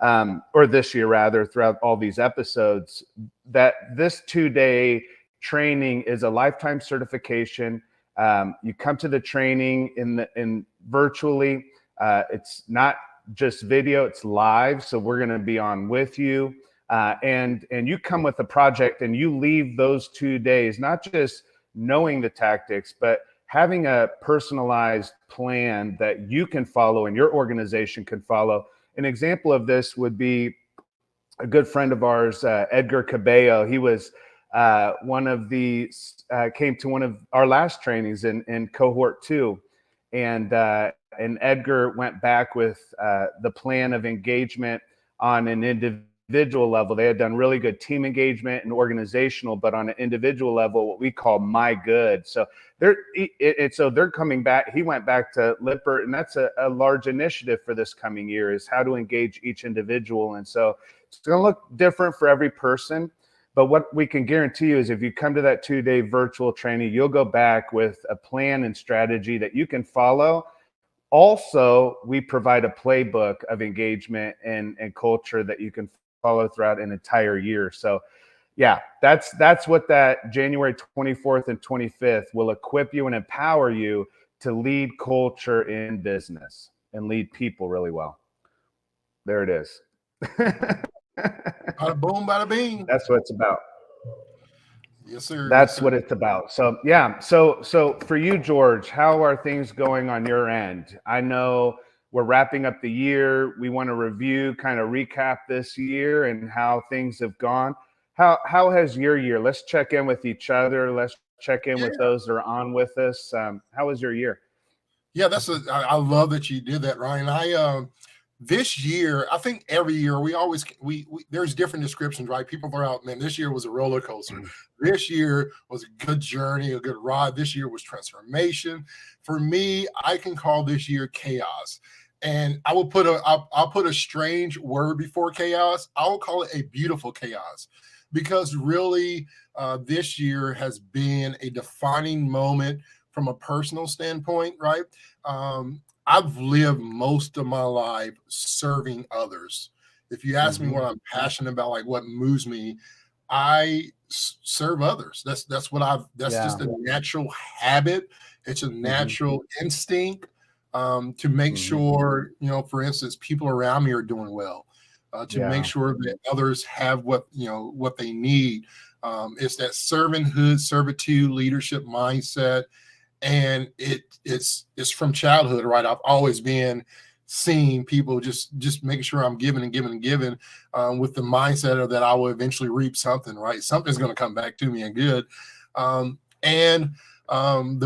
or this year rather, throughout all these episodes, that this 2-day training is a lifetime certification. You come to the training in virtually. It's not just video, it's live. So we're going to be on with you. And you come with a project and you leave those 2 days, not just knowing the tactics, but having a personalized plan that you can follow and your organization can follow. An example of this would be a good friend of ours, Edgar Cabello. He was came to one of our last trainings in cohort 2. And Edgar went back with the plan of engagement on an individual level. They had done really good team engagement and organizational, but on an individual level, what we call my good. So they're coming back. He went back to Lippert, and that's a large initiative for this coming year, is how to engage each individual. And so it's going to look different for every person. But what we can guarantee you is if you come to that 2-day virtual training, you'll go back with a plan and strategy that you can follow. Also, we provide a playbook of engagement and culture that you can follow throughout an entire year. So yeah, that's what that January 24th and 25th will equip you and empower you to lead culture in business and lead people really well. There it is. Bada boom, bada bing. That's what it's about. Yes, sir. That's yes, sir. what it's about. So yeah. So for you, George, how are things going on your end? I know we're wrapping up the year. We want to review, kind of recap this year and how things have gone. How has your year? Let's check in with each other. Let's check in with those that are on with us. How was your year? Yeah, I love that you did that, Ryan. This year, I think every year we there's different descriptions, right? People throw out, man, this year was a roller coaster. Mm-hmm. This year was a good journey, a good ride. This year was transformation. For me, I can call this year chaos. And I will I'll put a strange word before chaos. I will call it a beautiful chaos, because really this year has been a defining moment from a personal standpoint, right? I've lived most of my life serving others. If you ask me what I'm passionate about, like what moves me, I serve others. That's just a natural habit. It's a natural instinct to make sure, for instance, people around me are doing well, to make sure that others have what they need. It's that servanthood, servitude, leadership mindset. And it's from childhood, right? I've always been seeing people just making sure I'm giving and giving and giving with the mindset of that I will eventually reap something, right? Something's going to come back to me and good. The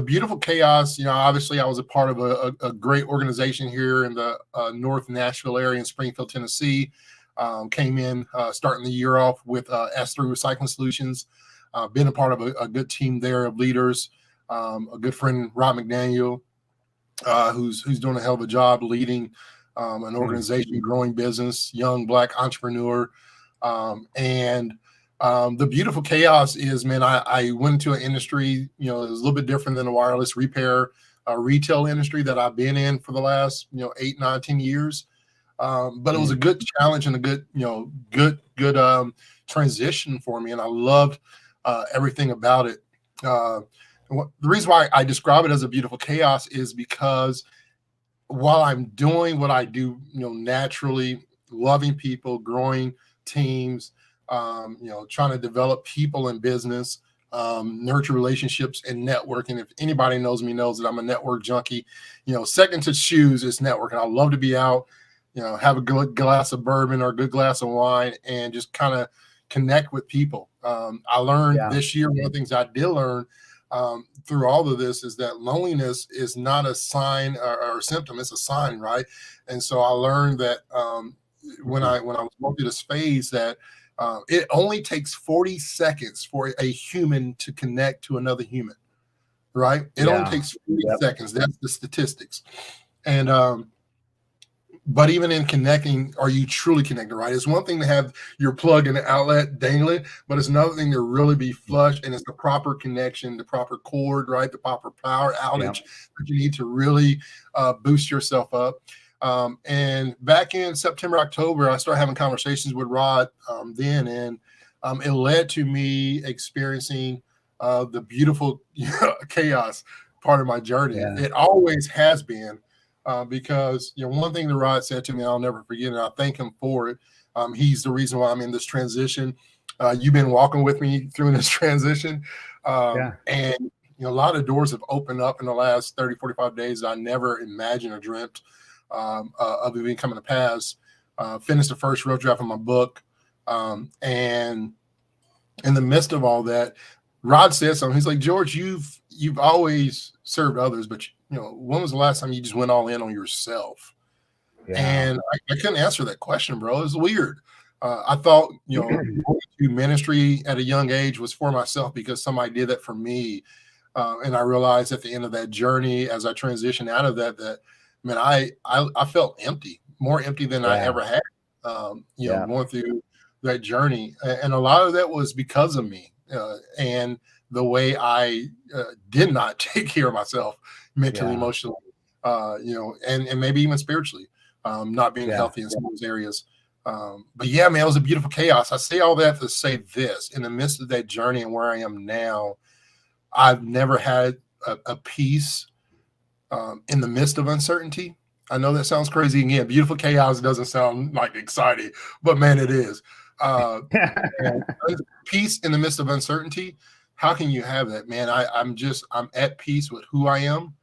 beautiful chaos, obviously I was a part of a great organization here in the North Nashville area in Springfield, Tennessee. Came in starting the year off with S3 Recycling Solutions. Been a part of a good team there of leaders. A good friend, Rob McDaniel, who's doing a hell of a job leading an organization, growing business, young Black entrepreneur. The beautiful chaos is, man, I went into an industry, it was a little bit different than the wireless repair retail industry that I've been in for the last, 8, 9, 10 years. But it was a good challenge and a good transition for me. And I loved everything about it. The reason why I describe it as a beautiful chaos is because while I'm doing what I do, naturally, loving people, growing teams, trying to develop people in business, nurture relationships and networking. If anybody knows me knows that I'm a network junkie. Second to shoes is networking. I love to be out, have a good glass of bourbon or a good glass of wine and just kind of connect with people. I learned this year, one of the things I did learn through all of this is that loneliness is not a sign or a symptom, it's a sign, right? And so I learned that when I was going through this phase that it only takes 40 seconds for a human to connect to another human, right? It only takes 40 seconds. That's the statistics. And but even in connecting, are you truly connected, right? It's one thing to have your plug and outlet dangling, but it's another thing to really be flush, and it's the proper connection, the proper cord, right? The proper power outage that you need to really boost yourself up. And back in September, October, I started having conversations with Rod then, and it led to me experiencing the beautiful chaos part of my journey. Yeah. It always has been, because one thing that Rod said to me, I'll never forget, and I thank him for it. He's the reason why I'm in this transition. You've been walking with me through this transition, and a lot of doors have opened up in the last 30, 45 days that I never imagined or dreamt of it coming to pass. Finished the first road draft of my book, and in the midst of all that, Rod said something. He's like, George, you've always served others, but when was the last time you just went all in on yourself? Yeah. And I couldn't answer that question, bro. It was weird. I thought, going to ministry at a young age was for myself because somebody did that for me. And I realized at the end of that journey, as I transitioned out of that, man, I felt empty, more empty than I ever had, going through that journey. And a lot of that was because of me and the way I did not take care of myself mentally, emotionally, and maybe even spiritually, not being healthy in some of those areas. But yeah, man, it was a beautiful chaos. I say all that to say this: in the midst of that journey and where I am now, I've never had a peace in the midst of uncertainty. I know that sounds crazy. Again, beautiful chaos doesn't sound like exciting, but man, it is. Peace in the midst of uncertainty. How can you have that, man? I'm at peace with who I am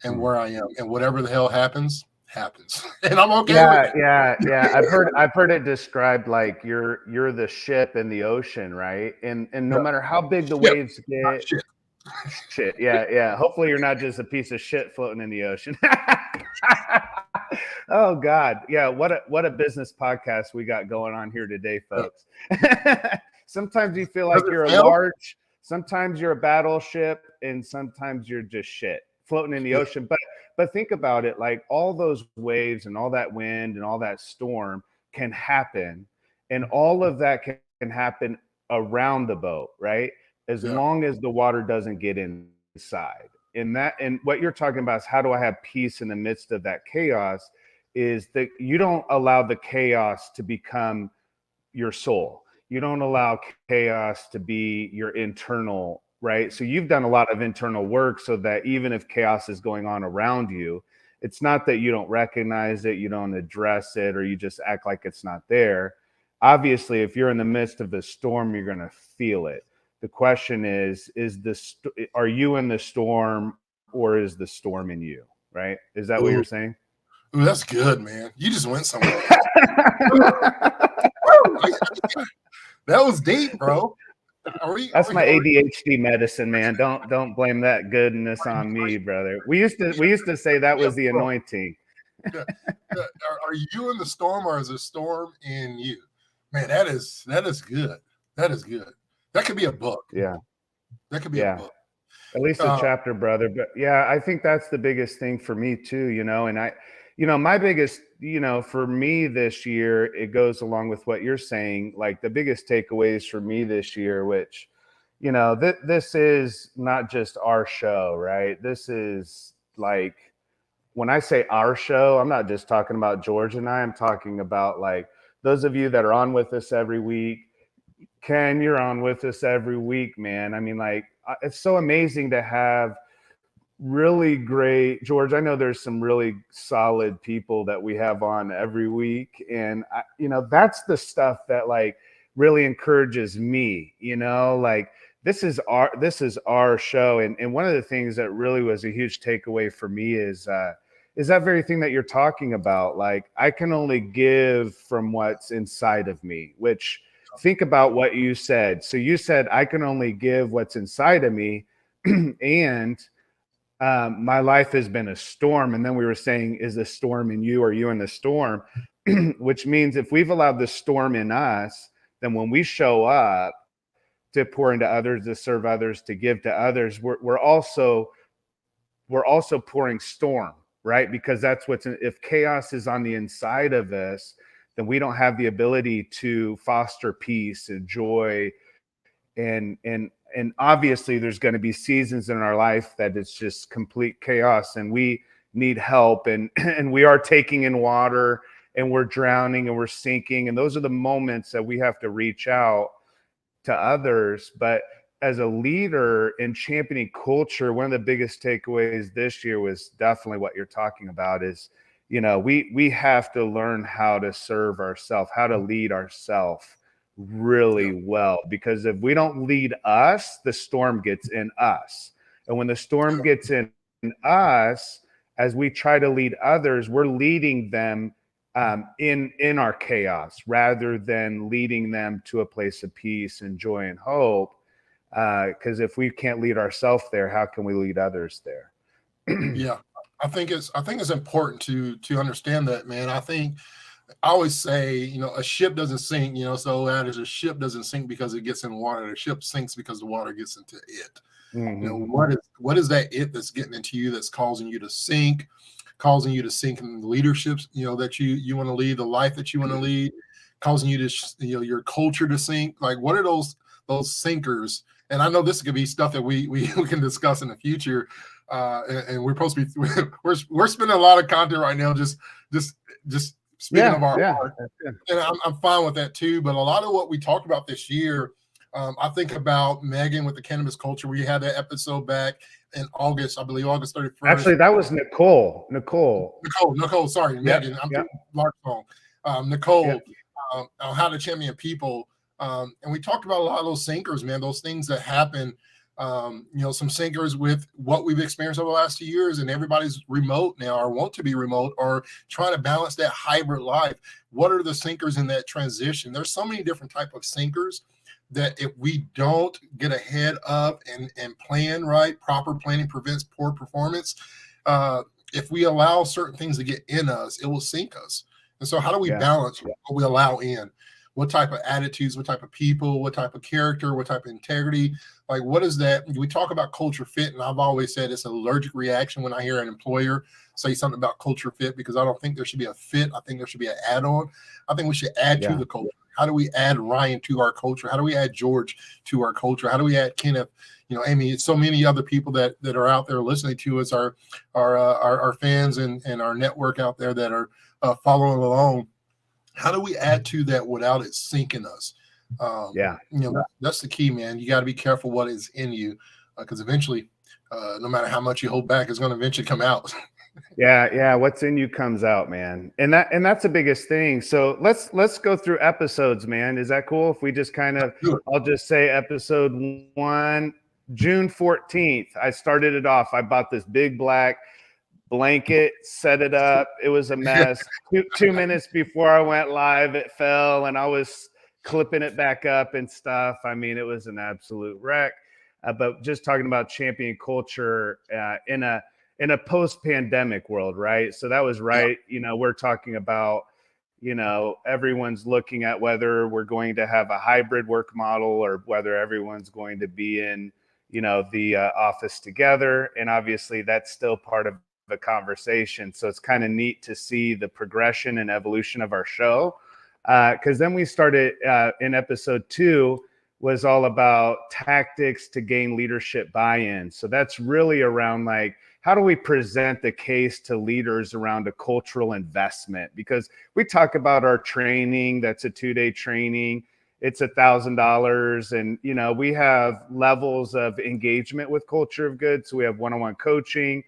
and where I am, and whatever the hell happens, and I'm okay with it. Yeah. I've heard it described like you're the ship in the ocean, right? And no matter how big the waves get, shit. Yeah. Hopefully you're not just a piece of shit floating in the ocean. Oh God. Yeah. What a business podcast we got going on here today, folks. Sometimes you feel like you're a large, sometimes you're a battleship, and sometimes you're just shit floating in the ocean. But think about it, like all those waves and all that wind and all that storm can happen, and all of that can happen around the boat, right? As long as the water doesn't get inside. And what you're talking about is how do I have peace in the midst of that chaos, is that you don't allow the chaos to become your soul. You don't allow chaos to be your internal, right? So you've done a lot of internal work so that even if chaos is going on around you, it's not that you don't recognize it, you don't address it, or you just act like it's not there. Obviously, if you're in the midst of the storm, you're going to feel it. The question is are you in the storm, or is the storm in you, right? Is that what you're saying? Ooh, that's good, man. You just went somewhere. That was deep, bro. That's my ADHD medicine, man. Don't blame that goodness on me, brother. We used to say that was the anointing. Are you in the storm, or is the storm in you? Man, that is good. That is good. That could be a book. Yeah. That could be a book. At least a chapter, brother. But yeah, I think that's the biggest thing for me too, and my biggest, for me this year, it goes along with what you're saying. Like the biggest takeaways for me this year, which, this is not just our show, right? This is like, when I say our show, I'm not just talking about George and I'm talking about like those of you that are on with us every week. Ken, you're on with us every week, man. I mean, like, it's so amazing to have really great, George, I know there's some really solid people that we have on every week. And, that's the stuff that like really encourages me, like this is our show. And one of the things that really was a huge takeaway for me is that very thing that you're talking about. Like, I can only give from what's inside of me, which think about what you said. So you said, I can only give what's inside of me. And my life has been a storm. And then we were saying, is the storm in you? Are you in the storm? Which means if we've allowed the storm in us, then when we show up to pour into others, to serve others, to give to others, we're also pouring storm, right? Because that's if chaos is on the inside of us, then we don't have the ability to foster peace and joy. And obviously there's going to be seasons in our life that it's just complete chaos, and we need help, and and we are taking in water and we're drowning and we're sinking, and those are the moments that we have to reach out to others. But as a leader in championing culture, one of the biggest takeaways this year was definitely what you're talking about is, we have to learn how to serve ourselves, how to lead ourselves really well, because if we don't lead us, the storm gets in us. And when the storm gets in us, as we try to lead others, we're leading them in our chaos rather than leading them to a place of peace and joy and hope. Because if we can't lead ourselves there, how can we lead others there? Yeah, I think it's important to understand that, man. I always say, a ship doesn't sink, so that is, a ship doesn't sink because it gets in water. The ship sinks because the water gets into it. Mm-hmm. What is that it that's getting into you that's causing you to sink, in the leaderships, that you want to lead, the life that you want to lead, causing you to, your culture to sink. Like, what are those sinkers? And I know this could be stuff that we can discuss in the future. And we're supposed to be we're spending a lot of content right now, just speaking of our art, and I'm fine with that too. But a lot of what we talked about this year, I think about Megan with the cannabis culture. We had that episode back in August, I believe, August 31st. Actually, that was Nicole. Sorry, yep. Megan. I'm doing large song. Nicole, on how to champion people. And we talked about a lot of those sinkers, man, those things that happen. Some sinkers with what we've experienced over the last 2 years, and everybody's remote now or want to be remote or trying to balance that hybrid life. What are the sinkers in that transition? There's so many different type of sinkers that if we don't get ahead of and plan right, proper planning prevents poor performance. If we allow certain things to get in us, it will sink us. And so how do we balance what we allow in? What type of attitudes, what type of people, what type of character, what type of integrity? Like, what is that? We talk about culture fit, and I've always said it's an allergic reaction when I hear an employer say something about culture fit, because I don't think there should be a fit. I think there should be an add-on. I think we should add to the culture. How do we add Ryan to our culture? How do we add George to our culture? How do we add Kenneth? Amy, so many other people that are out there listening to us, our fans and our network out there that are following along. How do we add to that without it sinking us? That's the key, man. You got to be careful what is in you, because eventually, no matter how much you hold back, it's going to eventually come out. Yeah. What's in you comes out, man. And that's the biggest thing. So let's go through episodes, man. Is that cool? If we just I'll just say episode 1, June 14th. I started it off. I bought this big black blanket, set it up. It was a mess. 2 minutes before I went live, it fell, and I was clipping it back up and stuff. I mean, it was an absolute wreck. But just talking about champion culture in a post-pandemic world, right? So that was right. We're talking about, everyone's looking at whether we're going to have a hybrid work model or whether everyone's going to be in, the office together. And obviously that's still part of the conversation. So it's kind of neat to see the progression and evolution of our show. Because then we started in episode 2 was all about tactics to gain leadership buy-in. So that's really around like, how do we present the case to leaders around a cultural investment? Because we talk about our training, that's a 2-day training. It's $1,000. And, we have levels of engagement with Culture of Good. So we have one-on-one coaching,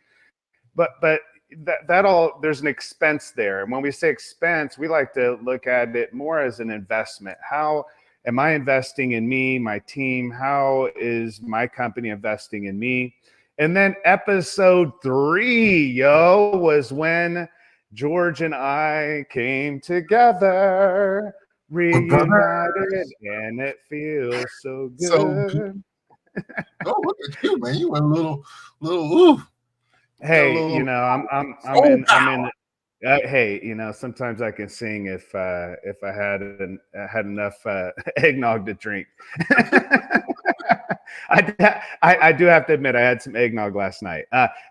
but that all, there's an expense there. And when we say expense, we like to look at it more as an investment. How am I investing in me, my team? How is my company investing in me? And then episode 3, was when George and I came together, reunited, and it feels so good. Oh, look at you, man! You went a little. Ooh. Hey, I'm in. Hey, sometimes I can sing if I had enough eggnog to drink. I do have to admit I had some eggnog last night.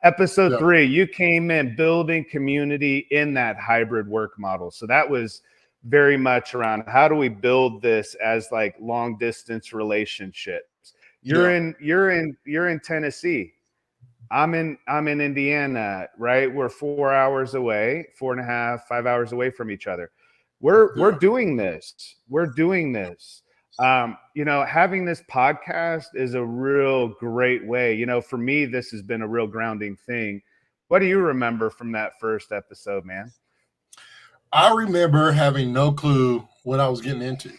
Episode 3, you came in building community in that hybrid work model. So that was very much around how do we build this as like long distance relationships. You're in Tennessee. I'm in Indiana, right? We're 4 hours away, 4.5, 5 hours away from each other. We're Yeah. doing this. We're doing this. Having this podcast is a real great way. For me, this has been a real grounding thing. What do you remember from that first episode, man? I remember having no clue what I was getting into.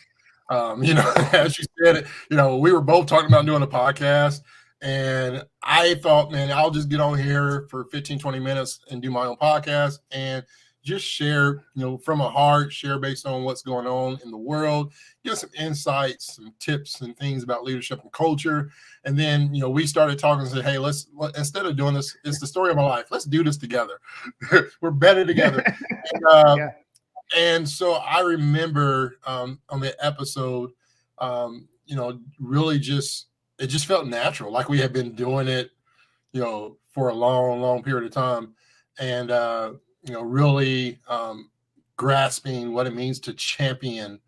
As you said, we were both talking about doing a podcast, and I thought, man, I'll just get on here for 15, 20 minutes and do my own podcast and just share, from a heart, share based on what's going on in the world, give some insights, some tips and things about leadership and culture. And then, we started talking and said, hey, instead of doing this, it's the story of my life. Let's do this together. We're better together. And, Yeah. and so I remember on the episode, really it just felt natural, like we had been doing it, for a long, long period of time. And, really grasping what it means to champion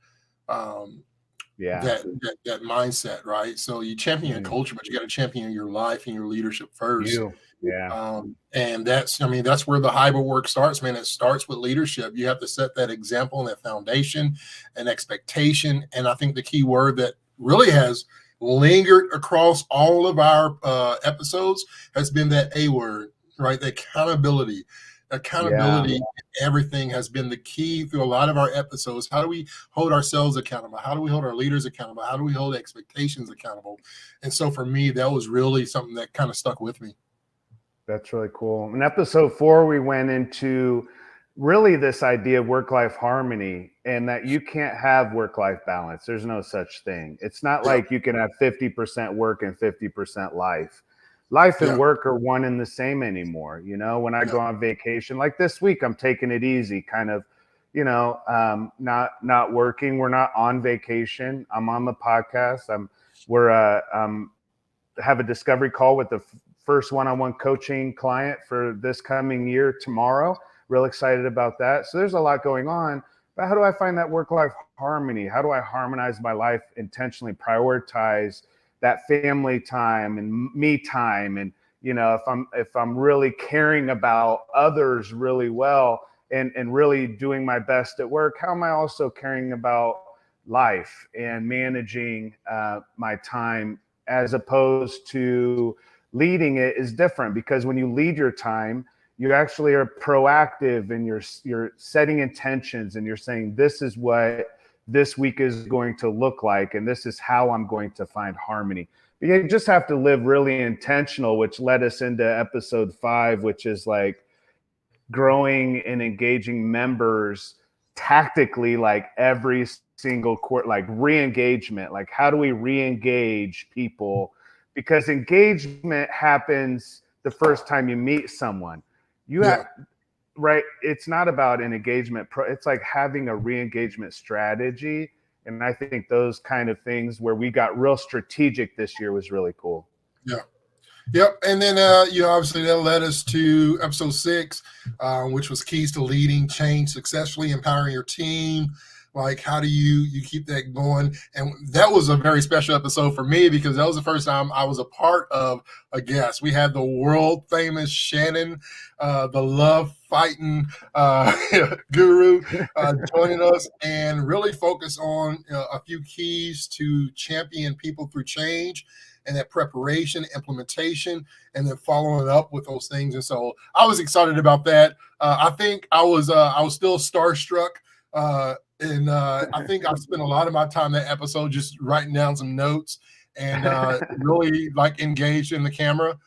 Yeah. that mindset, right? So you champion your culture, but you got to champion your life and your leadership first. Yeah. And that's where the hybrid work starts, man. It starts with leadership. You have to set that example and that foundation and expectation. And I think the key word that really has lingered across all of our episodes has been that A word, right? The accountability. Accountability in everything has been the key through a lot of our episodes. How do we hold ourselves accountable? How do we hold our leaders accountable? How do we hold expectations accountable? And so for me, that was really something that kind of stuck with me. That's really cool. In episode 4, we went into really this idea of work-life harmony, and that you can't have work-life balance. There's no such thing. It's not like you can have 50% work and 50% life. Life and work are one and the same anymore. When I go on vacation, like this week, I'm taking it easy, kind of, not working. We're not on vacation. I'm on the podcast. Have a discovery call with the first one-on-one coaching client for this coming year tomorrow. Real excited about that. So there's a lot going on. But how do I find that work-life harmony? How do I harmonize my life, intentionally prioritize that family time and me time? And if I'm really caring about others really well and really doing my best at work, how am I also caring about life and managing my time, as opposed to leading it is different? Because when you lead your time, you actually are proactive, and you're setting intentions, and you're saying, this is what this week is going to look like, and this is how I'm going to find harmony. But you just have to live really intentional, which led us into episode 5, which is like growing and engaging members tactically, like every single quarter, like re-engagement. Like, how do we re-engage people? Because engagement happens the first time you meet someone. Right? It's not about an engagement. It's like having a re-engagement strategy. And I think those kind of things where we got real strategic this year was really cool. Yeah. Yep. And then, obviously that led us to episode 6, which was keys to leading change successfully, empowering your team. Like, how do you keep that going? And that was a very special episode for me, because that was the first time I was a part of a guest. We had the world famous Shannon, the love fighting guru, joining us, and really focus on a few keys to champion people through change, and that preparation, implementation, and then following up with those things. And so I was excited about that. I think I was still starstruck. And I think I've spent a lot of my time that episode just writing down some notes and really like engaged in the camera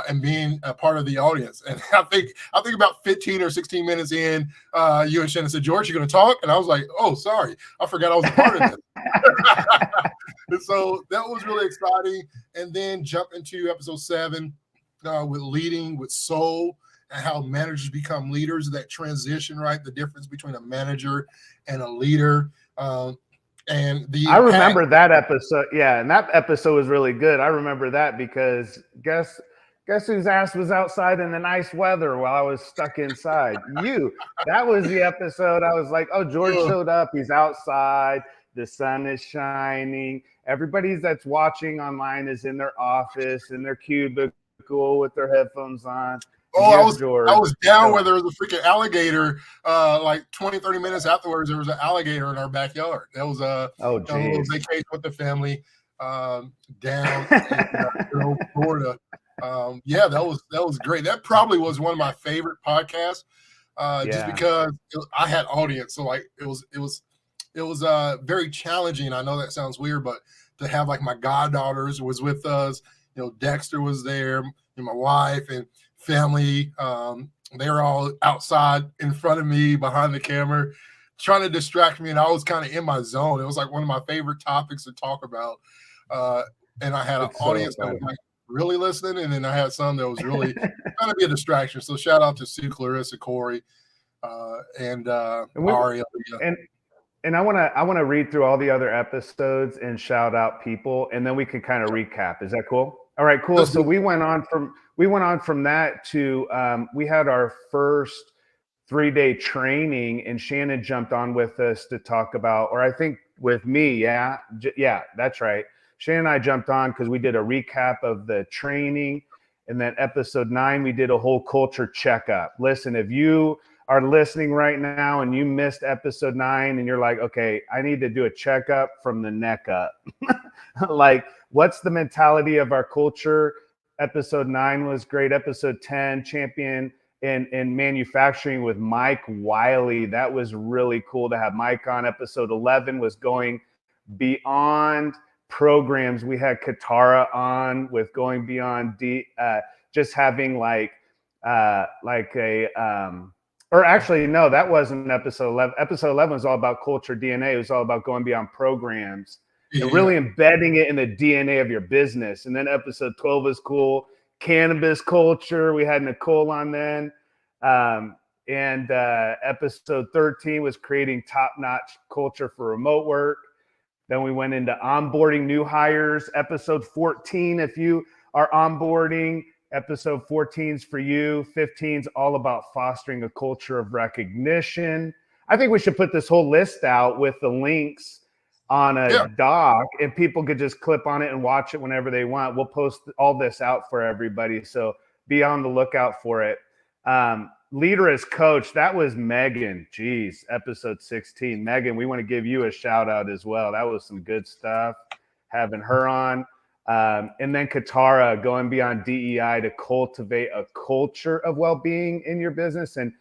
and being a part of the audience. And I think about 15 or 16 minutes in, you and Shannon said, "George, you're going to talk?" And I was like, "Oh, sorry, I forgot I was a part of this." And so that was really exciting. And then jump into episode 7 with leading with soul, and how managers become leaders, that transition, right? The difference between a manager and a leader. I remember that episode. Yeah, and that episode was really good. I remember that because guess whose ass was outside in the nice weather while I was stuck inside? You. That was the episode. I was like, oh, George showed up. He's outside. The sun is shining. Everybody that's watching online is in their office, in their cubicle, cool with their headphones on. And Oh, here's George. I was down where there was a freaking alligator. Like 20, 30 minutes afterwards, there was an alligator in our backyard. That was a little vacation with the family down in Florida. Yeah, that was great. That probably was one of my favorite podcasts, just because I had audience. So like it was very challenging. I know that sounds weird, but to have like my goddaughters was with us. Dexter was there, and my wife and family. They were all outside in front of me behind the camera trying to distract me, and I was kind of in my zone. It was like one of my favorite topics to talk about, and I had an audience that was like really listening, and then I had some that was really trying to be a distraction. So shout out to Sue, Clarissa, Corey, and Aria. And I want to read through all the other episodes and shout out people, and then we can kind of recap. Is that cool? All right, cool. So we went on from that to we had our first 3-day training, and Shannon jumped on with us to talk about, or I think with me, yeah, that's right. Shannon and I jumped on because we did a recap of the training, and then episode 9 we did a whole culture checkup. Listen, if you are listening right now and you missed episode 9 and you're like, okay, I need to do a checkup from the neck up. Like, what's the mentality of our culture? Episode 9 was great. Episode 10, champion in manufacturing with Mike Wiley. That was really cool to have Mike on. Episode 11 was going beyond programs. We had Katara on with going beyond just having or actually, no, that wasn't episode 11. Episode 11 was all about culture DNA. It was all about going beyond programs and really embedding it in the DNA of your business. And then episode 12 was cool. Cannabis culture. We had Nicole on then. And episode 13 was creating top-notch culture for remote work. Then we went into onboarding new hires. Episode 14, if you are onboarding, episode 14 is for you. 15 is all about fostering a culture of recognition. I think we should put this whole list out with the links on a doc, and people could just clip on it and watch it whenever they want. We'll post all this out for everybody, so be on the lookout for it. Leader as coach, that was Megan. Geez, episode 16. Megan, we want to give you a shout out as well. That was some good stuff, having her on. And then Katara, going beyond DEI to cultivate a culture of well-being in your business, and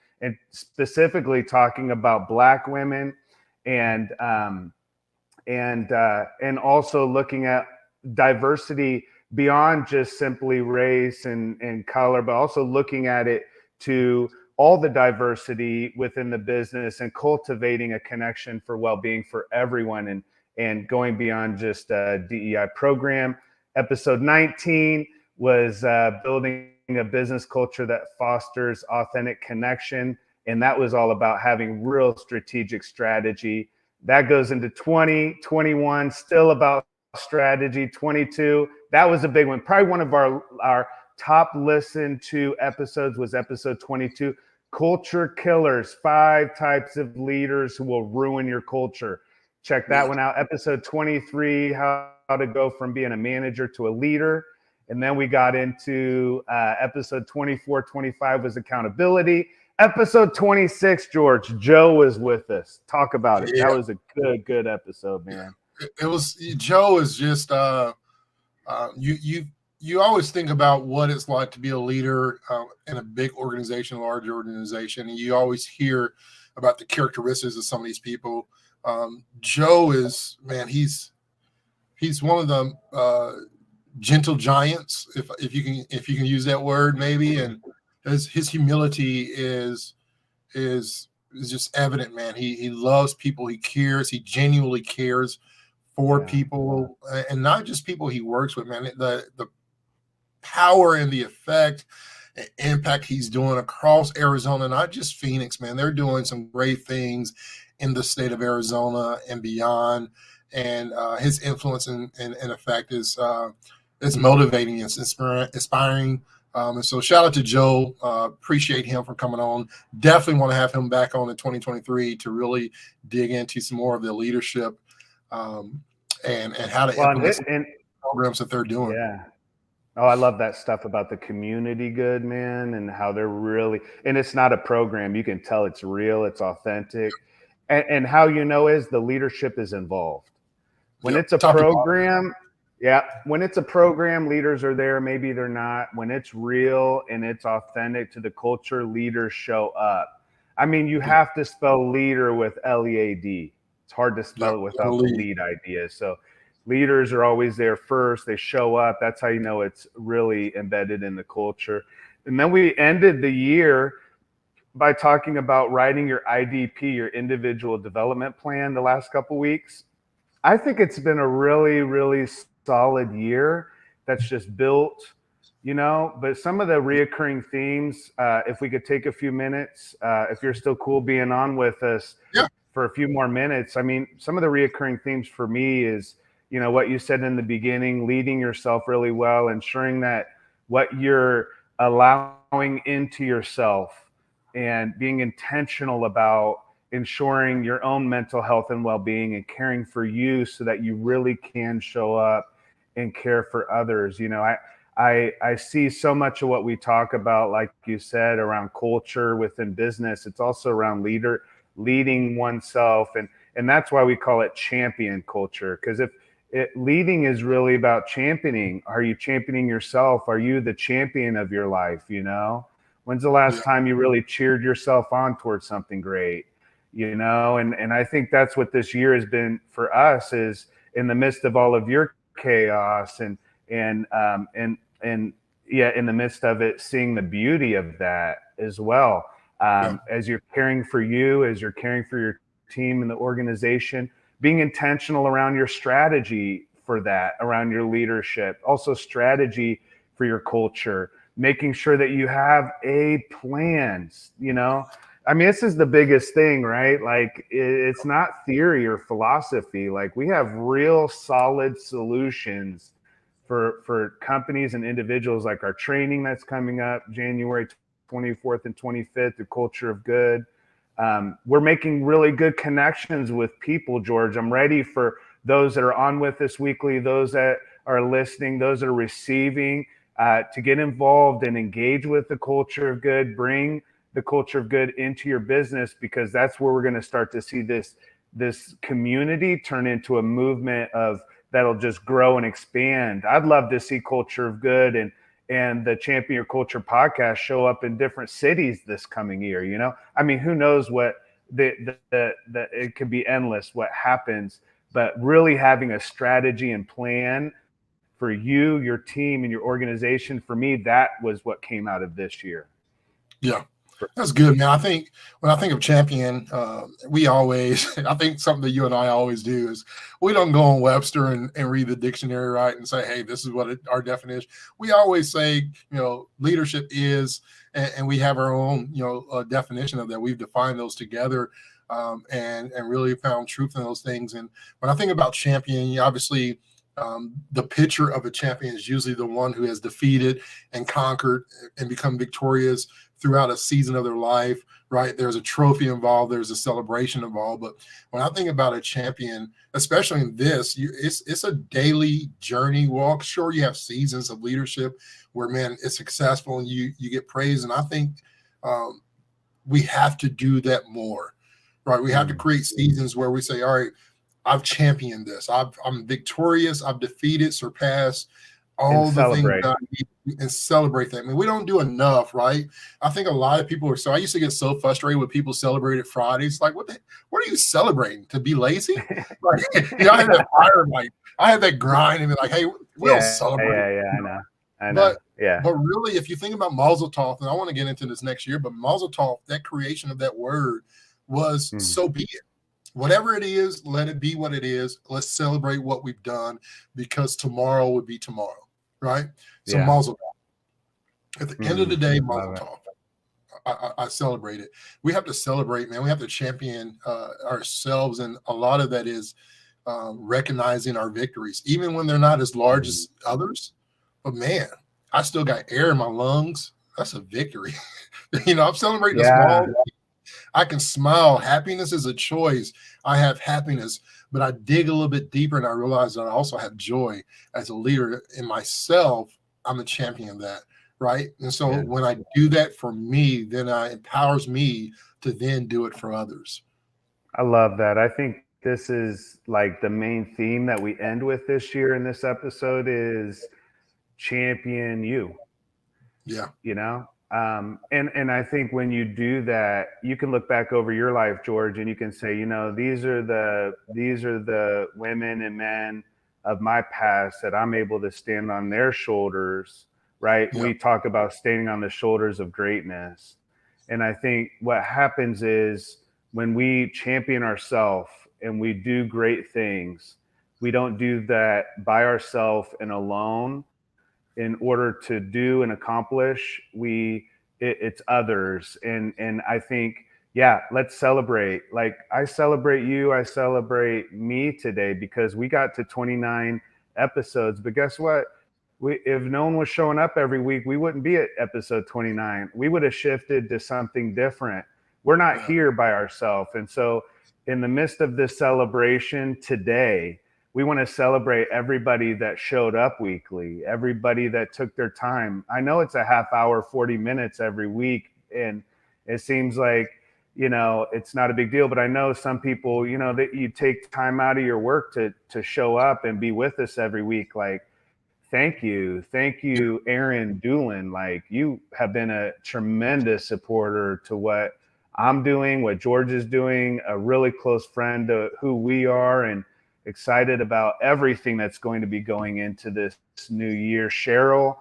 specifically talking about Black women, and also looking at diversity beyond just simply race and color, but also looking at it to all the diversity within the business and cultivating a connection for well-being for everyone, and going beyond just a DEI program. Episode 19 was building a business culture that fosters authentic connection. And that was all about having real strategic strategy. That goes into 20, 21, still about strategy. 22, that was a big one. Probably one of our top listened to episodes was episode 22, Culture Killers, 5 types of leaders who will ruin your culture. Check that one out. Episode 23, how to go from being a manager to a leader. And then we got into episode 24, 25 was accountability. Episode 26, George, Joe was with us. Talk about it. Yeah. That was a good episode, man. It was. Joe is just you always think about what it's like to be a leader in a big organization, large organization, and you always hear about the characteristics of some of these people. Joe is, man, he's one of the gentle giants, if you can use that word, maybe, and his humility is just evident, man. He loves people, he cares, he genuinely cares for people, and not just people he works with, man. The power and the effect and impact he's doing across Arizona, not just Phoenix, man. They're doing some great things in the state of Arizona and beyond, and his influence and effect is motivating and inspiring. And so shout out to Joe. Appreciate him for coming on. Definitely want to have him back on in 2023 to really dig into some more of the leadership and how to implement programs that they're doing. Yeah. Oh, I love that stuff about the community good, man, and how they're really, and it's not a program. You can tell it's real, it's authentic. And how you know is the leadership is involved. When Yep. it's a Top to bottom. program, yeah, when it's a program, leaders are there, maybe they're not. When it's real and it's authentic to the culture, leaders show up. I mean, you Yep. have to spell leader with Lead. It's hard to spell Yep. it without the Believe. lead idea. So leaders are always there first. They show up. That's how you know it's really embedded in the culture. And then we ended the year by talking about writing your IDP, your individual development plan, the last couple weeks. I think it's been a really, really solid year that's just built, but some of the reoccurring themes, if we could take a few minutes, if you're still cool being on with us Yeah. for a few more minutes. I mean, some of the reoccurring themes for me is, what you said in the beginning, leading yourself really well, ensuring that what you're allowing into yourself and being intentional about ensuring your own mental health and well-being and caring for you so that you really can show up and care for others. I see so much of what we talk about, like you said, around culture within business. It's also around leading oneself, and that's why we call it champion culture. Because if leading is really about championing, are you championing yourself? Are you the champion of your life? When's the last Yeah. time you really cheered yourself on towards something great? And I think that's what this year has been for us, is in the midst of all of your chaos and yeah, in the midst of it, seeing the beauty of that as well. Yeah. As you're caring for you, as you're caring for your team and the organization, being intentional around your strategy for that, around your leadership, also strategy for your culture, making sure that you have plans. I mean, this is the biggest thing, right? Like, it's not theory or philosophy. Like, we have real solid solutions for companies and individuals, like our training that's coming up January 24th and 25th, the culture of good. We're making really good connections with people, George. I'm ready for those that are on with us weekly, those that are listening, those that are receiving, to get involved and engage with the culture of good, bring the culture of good into your business, because that's where we're going to start to see this community turn into a movement that'll just grow and expand. I'd love to see culture of good and the Champion Your Culture podcast show up in different cities this coming year. I mean, who knows what it could be endless what happens, but really having a strategy and plan for you, your team, and your organization, for me, that was what came out of this year. Yeah. That's good, man. I think when I think of champion, we always, I think something that you and I always do is we don't go on Webster and read the dictionary, right, and say, hey, this is what our definition. We always say, leadership is, and we have our own, definition of that. We've defined those together, and really found truth in those things. And when I think about champion, obviously, the picture of a champion is usually the one who has defeated and conquered and become victorious throughout a season of their life, right? There's a trophy involved, there's a celebration involved. But when I think about a champion, especially in this, it's a daily journey walk. Sure, you have seasons of leadership where, man, it's successful and you get praise. And I think we have to do that more, right? We have to create seasons where we say, all right, I've championed this. I'm victorious. I've defeated, surpassed all the things that I need, and celebrate that. I mean, we don't do enough, right? I think a lot of people are. So I used to get so frustrated when people celebrated Fridays. Like, what are you celebrating? To be lazy? Like, I had that fire, I had that grind, and be like, hey, we don't celebrate. Yeah, I know. But really, if you think about Mazel Tov, and I want to get into this next year, but Mazel Tov, that creation of that word was so be it. Whatever it is, let it be what it is. Let's celebrate what we've done, because tomorrow would be tomorrow, right? So Mazel Tov. At the end of the day, Mazel Tov. I celebrate it. We have to celebrate, man. We have to champion ourselves, and a lot of that is recognizing our victories, even when they're not as large as others. But man, I still got air in my lungs. That's a victory. I'm celebrating the small. I can smile. Happiness is a choice. I have happiness, but I dig a little bit deeper and I realize that I also have joy as a leader in myself, I'm a champion of that, right? And so Yeah. when I do that for me, then it empowers me to then do it for others. I love that. I think this is like the main theme that we end with this year in this episode is champion you, Yeah, you know? And I think when you do that, you can look back over your life, George, and you can say, you know, these are the women and men of my past that I'm able to stand on their shoulders, right? yeah, We talk about standing on the shoulders of greatness. And I think what happens is when we champion ourselves and we do great things, we don't do that by ourselves and alone. In order to do and accomplish, it's others. And I think, yeah, let's celebrate. Like, I celebrate you, I celebrate me today, because we got to 29 episodes. But guess what? If no one was showing up every week, we wouldn't be at episode 29. We would have shifted to something different. We're not yeah, here by ourselves. And so, in the midst of this celebration today, we want to celebrate everybody that showed up weekly, everybody that took their time. I know it's a half hour, 40 minutes every week, and it seems like, it's not a big deal, but I know some people, that you take time out of your work to show up and be with us every week. Like, thank you. Thank yeah, you, Aaron Doolin. Like, you have been a tremendous supporter to what I'm doing, what George is doing, a really close friend to who we are, and excited about everything that's going to be going into this new year. Cheryl,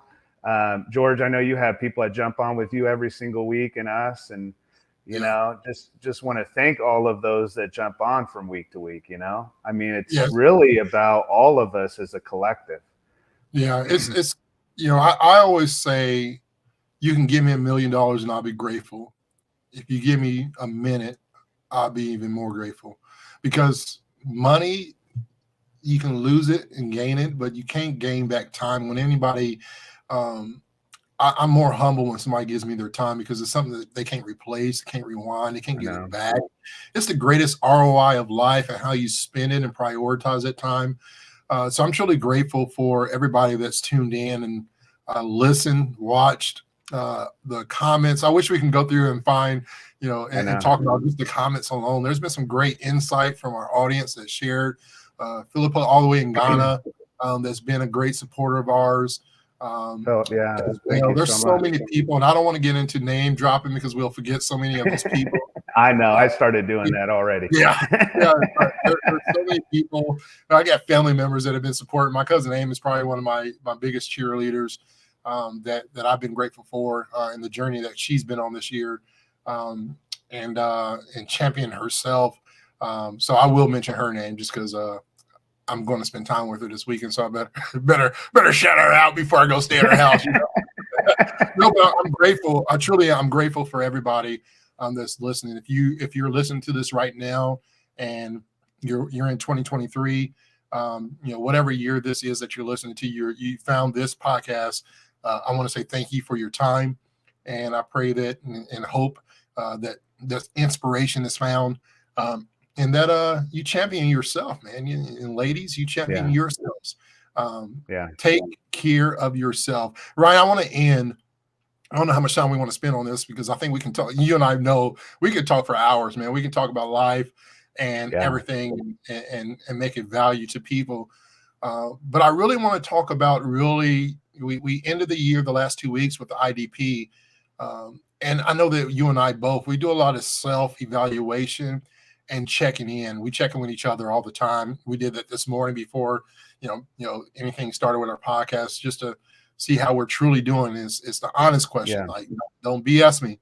George, I know you have people that jump on with you every single week, and us, and yeah, just want to thank all of those that jump on from week to week. I mean, it's yes, really about all of us as a collective. yeah. It's I always say you can give me $1 million and I'll be grateful. If you give me a minute, I'll be even more grateful, because money, you can lose it and gain it, but you can't gain back time. When anybody, um, I'm more humble when somebody gives me their time, because it's something that they can't replace, can't rewind, they can't I get it know. back. It's the greatest ROI of life and how you spend it and prioritize that time. So I'm truly grateful for everybody that's tuned in and listened, watched the comments. I wish we can go through and find, I and know. talk about just the comments alone. There's been some great insight from our audience that shared. Philippa, all the way in Ghana, that's been a great supporter of ours. So yeah, thank you There's so so much. many people, and I don't want to get into name dropping because we'll forget so many of those people. I know. Uh, I started doing that already. yeah, yeah. But there's so many people. I got family members that have been supporting. My cousin Amy is probably one of my biggest cheerleaders, that I've been grateful for in the journey that she's been on this year, and champion herself. So I will mention her name just because I'm going to spend time with her this weekend. So I better shout her out before I go stay at her house. No, but I'm grateful. I'm grateful for everybody that's listening. If you're listening to this right now and you're in 2023, whatever year this is that you're listening to, you found this podcast. I want to say thank you for your time, and I pray that and hope that inspiration is found. And that you champion yourself, man. And ladies, you champion Yeah. yourselves. Yeah. Take care of yourself. Ryan, I want to end. I don't know how much time we want to spend on this, because I think we can talk. You and I know we could talk for hours, man. We can talk about life and Yeah. everything, and make it value to people. But I really want to talk about, we ended the year the last 2 weeks with the IDP. And I know that you and I both, we do a lot of self-evaluation and checking in. We check in with each other all the time. We did that this morning before, anything started with our podcast, just to see how we're truly doing. Is the honest question. Yeah. Like, don't BS me.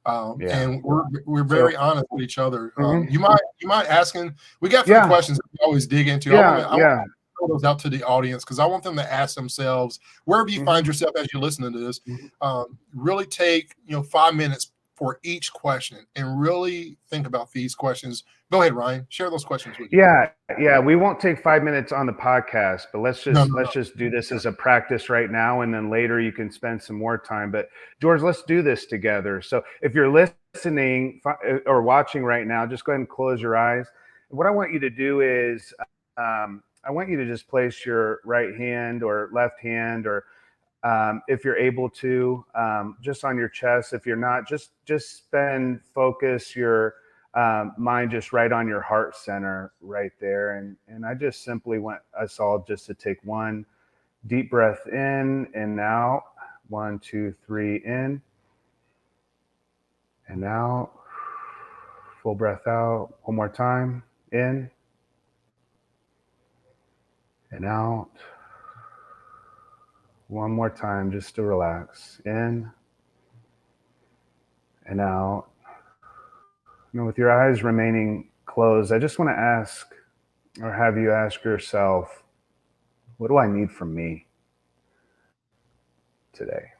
Yeah. And we're So, very honest with each other. mhm. You might asking. We got a few Yeah. questions that we always dig into. Yeah. I want Yeah. to throw those out to the audience, because I want them to ask themselves, wherever you find Mhm. yourself as you're listening to this, Mhm. really take 5 minutes for each question and really think about these questions. Go ahead, Ryan. Share those questions with you. Yeah. Yeah. We won't take 5 minutes on the podcast, but let's No, just no, let's just do this as a practice right now, and then later you can spend some more time. But George, let's do this together. So if you're listening or watching right now, just go ahead and close your eyes. What I want you to do is, I want you to just place your right hand or left hand or if you're able to, just on your chest. If you're not, just focus your mind just right on your heart center right there. And I just simply want us all just to take one deep breath in and out. 1, 2, 3, in and out. Full breath out. One more time. In and out. One more time just to relax. In and out. With your eyes remaining closed, I just want to ask, or have you ask yourself, what do I need from me today?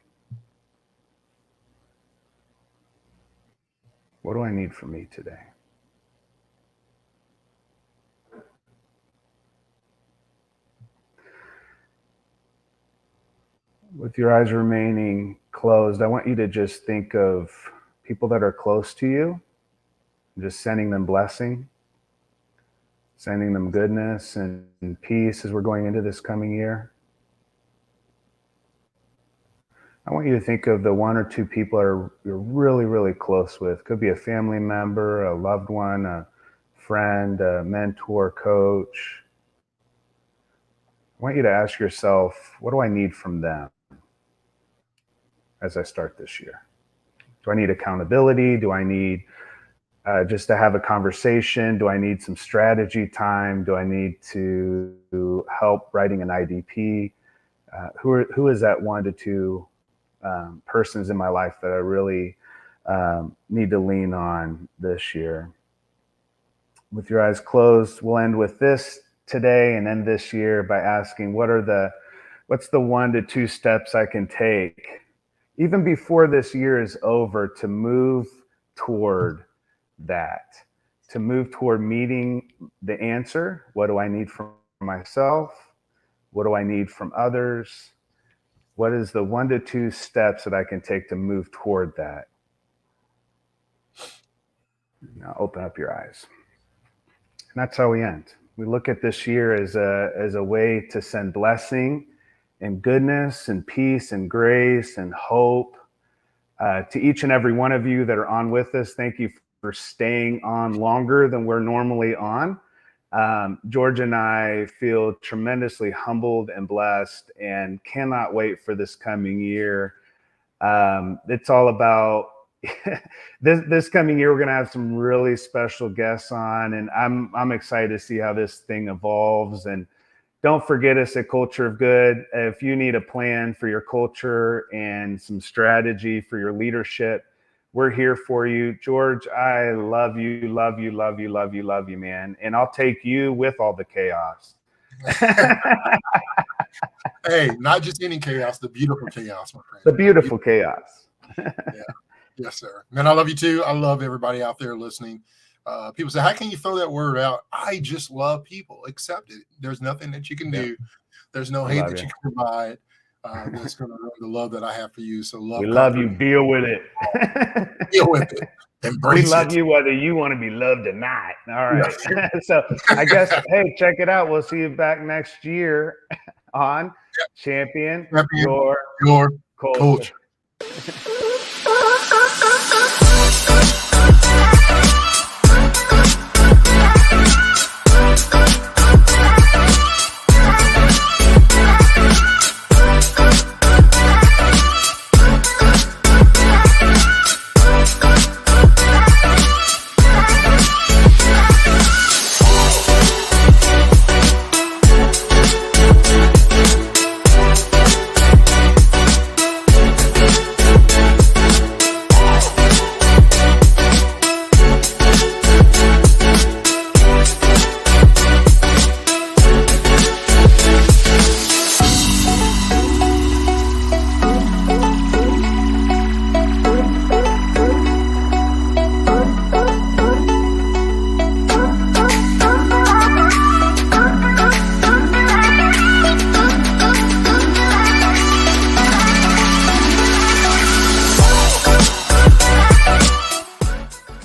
What do I need from me today? With your eyes remaining closed, I want you to just think of people that are close to you, just sending them blessing, sending them goodness and peace as we're going into this coming year. I want you to think of the 1 or 2 people you're really, really close with. Could be a family member, a loved one, a friend, a mentor, coach. I want you to ask yourself, what do I need from them as I start this year? Do I need accountability? Do I need just to have a conversation? Do I need some strategy time? Do I need to help writing an IDP? Who is that 1 to 2 persons in my life that I really need to lean on this year? With your eyes closed, we'll end with this today and end this year by asking, what's the 1 to 2 steps I can take even before this year is over to move toward that, to move toward meeting the answer? What do I need from myself? What do I need from others? What is the 1 to 2 steps that I can take to move toward that? Now open up your eyes. And that's how we end. We look at this year as a way to send blessing and goodness and peace and grace and hope to each and every one of you that are on with us. Thank you for staying on longer than we're normally on. George and I feel tremendously humbled and blessed and cannot wait for this coming year. It's all about this coming year. We're going to have some really special guests on, and I'm excited to see how this thing evolves. And don't forget us at Culture of Good. If you need a plan for your culture and some strategy for your leadership, we're here for you. George, I love you, love you, love you, love you, love you, man. And I'll take you with all the chaos. Hey, not just any chaos, the beautiful chaos, my friend. The beautiful chaos. Yeah. Yes, sir. Man, I love you too. I love everybody out there listening. People say, how can you throw that word out? I just love people. Accept it. There's nothing that you can do. There's no hate that you can provide. That's going to ruin the love that I have for you. So we love you. Deal with it. Deal with it. Embrace it. We love you whether you want to be loved or not. All right. So I guess, hey, check it out. We'll see you back next year on Champion Your Culture.